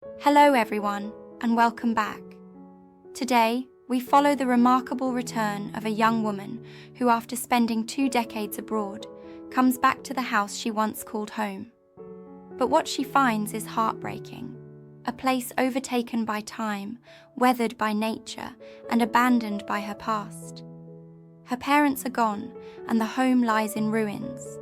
Hello everyone, and welcome back. Today, we follow the remarkable return of a young woman who, after spending 2 decades abroad, comes back to the house she once called home. But what she finds is heartbreaking. A place overtaken by time, weathered by nature, and abandoned by her past. Her parents are gone, and the home lies in ruins.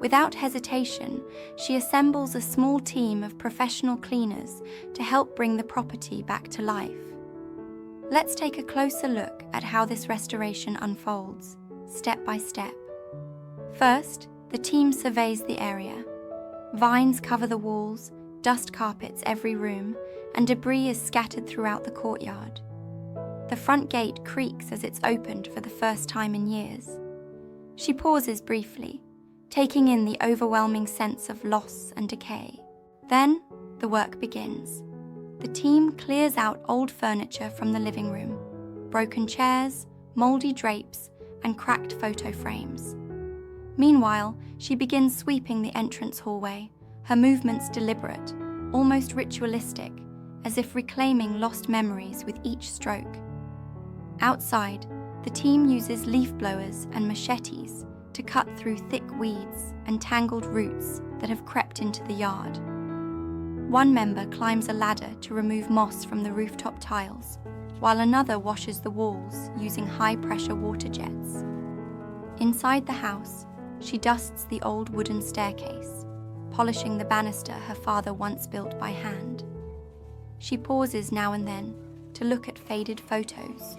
Without hesitation, she assembles a small team of professional cleaners to help bring the property back to life. Let's take a closer look at how this restoration unfolds, step by step. First, the team surveys the area. Vines cover the walls, dust carpets every room, and debris is scattered throughout the courtyard. The front gate creaks as it's opened for the first time in years. She pauses briefly, taking in the overwhelming sense of loss and decay. Then, the work begins. The team clears out old furniture from the living room, broken chairs, mouldy drapes, and cracked photo frames. Meanwhile, she begins sweeping the entrance hallway, her movements deliberate, almost ritualistic, as if reclaiming lost memories with each stroke. Outside, the team uses leaf blowers and machetes to cut through thick weeds and tangled roots that have crept into the yard. One member climbs a ladder to remove moss from the rooftop tiles, while another washes the walls using high-pressure water jets. Inside the house, she dusts the old wooden staircase, polishing the banister her father once built by hand. She pauses now and then to look at faded photos,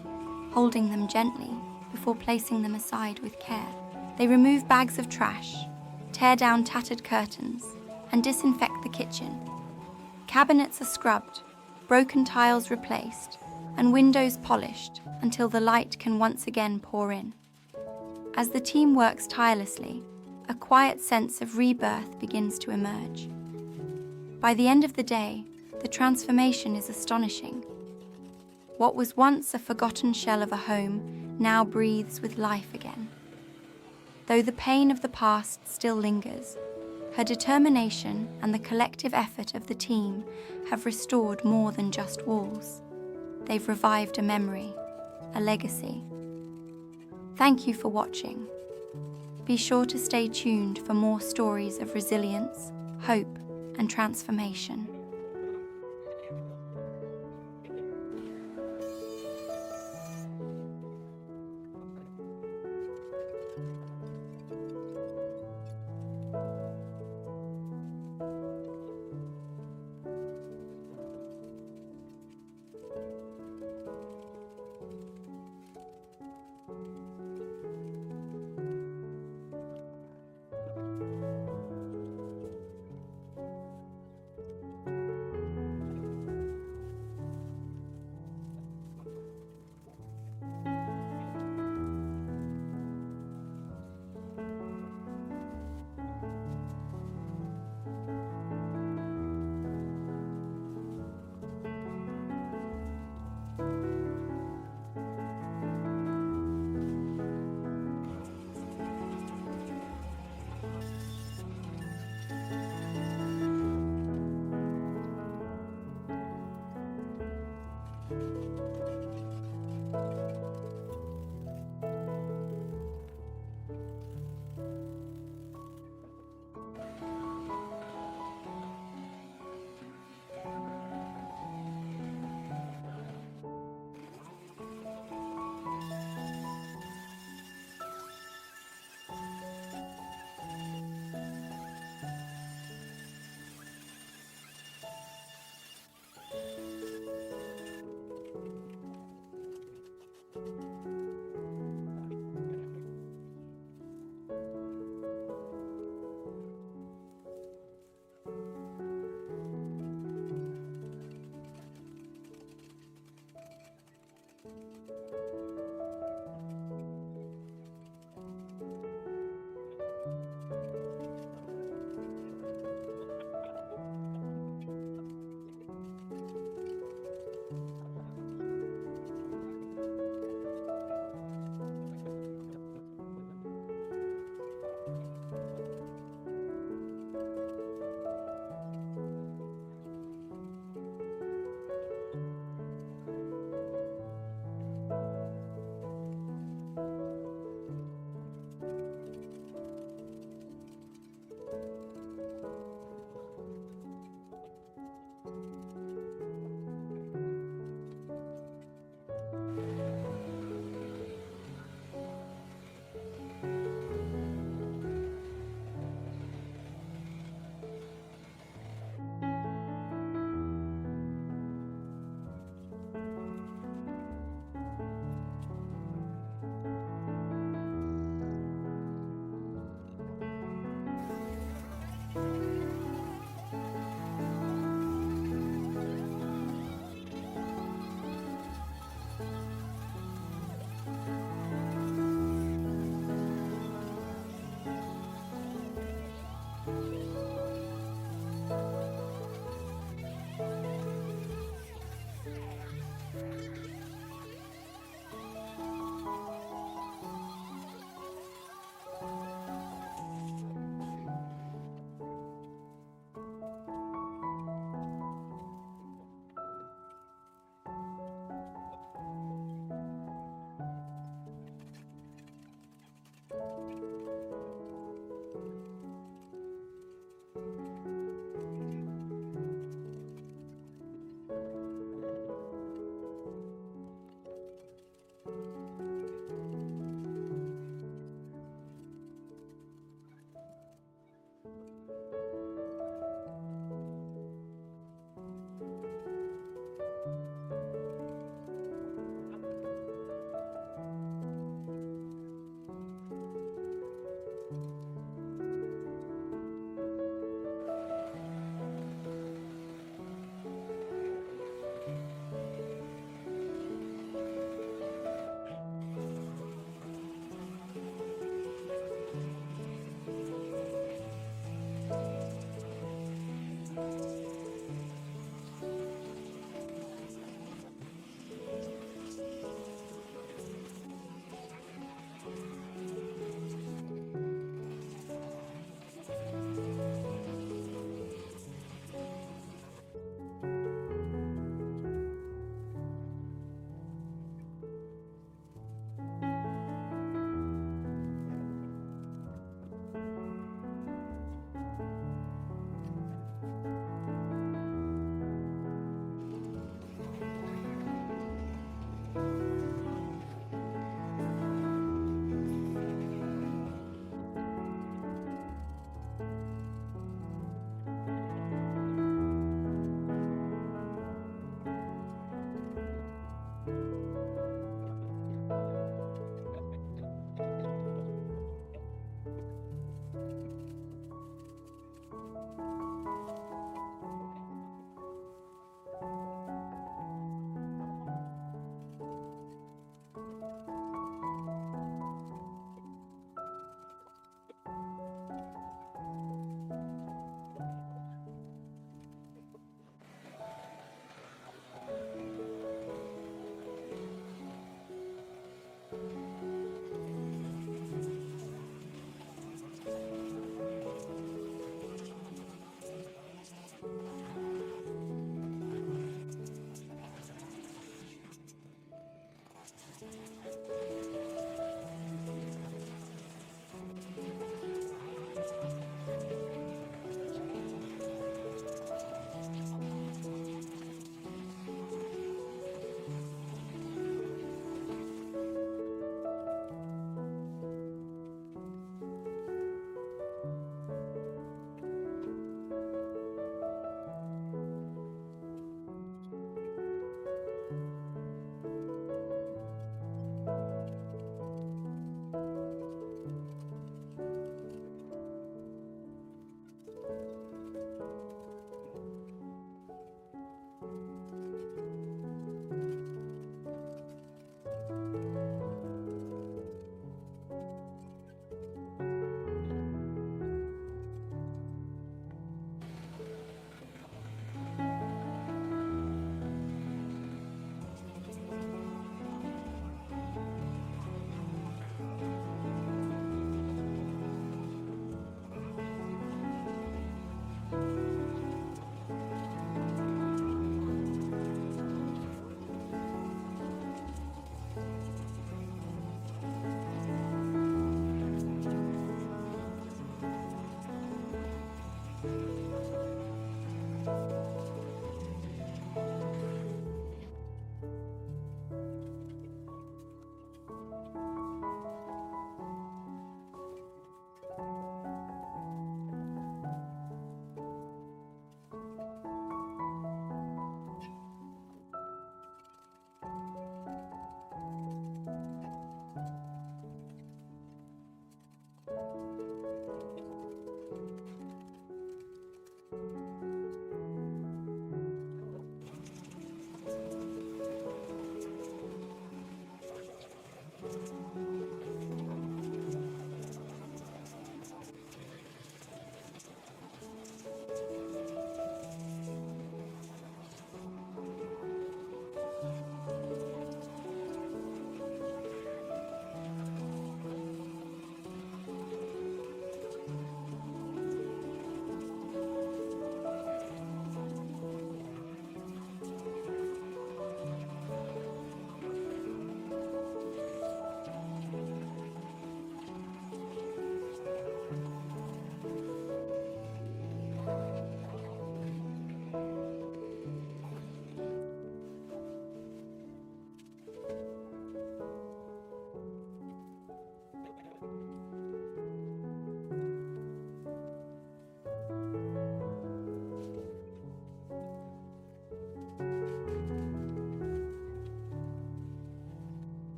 holding them gently before placing them aside with care. They remove bags of trash, tear down tattered curtains, and disinfect the kitchen. Cabinets are scrubbed, broken tiles replaced, and windows polished until the light can once again pour in. As the team works tirelessly, a quiet sense of rebirth begins to emerge. By the end of the day, the transformation is astonishing. What was once a forgotten shell of a home now breathes with life again. Though the pain of the past still lingers, her determination and the collective effort of the team have restored more than just walls. They've revived a memory, a legacy. Thank you for watching. Be sure to stay tuned for more stories of resilience, hope, and transformation.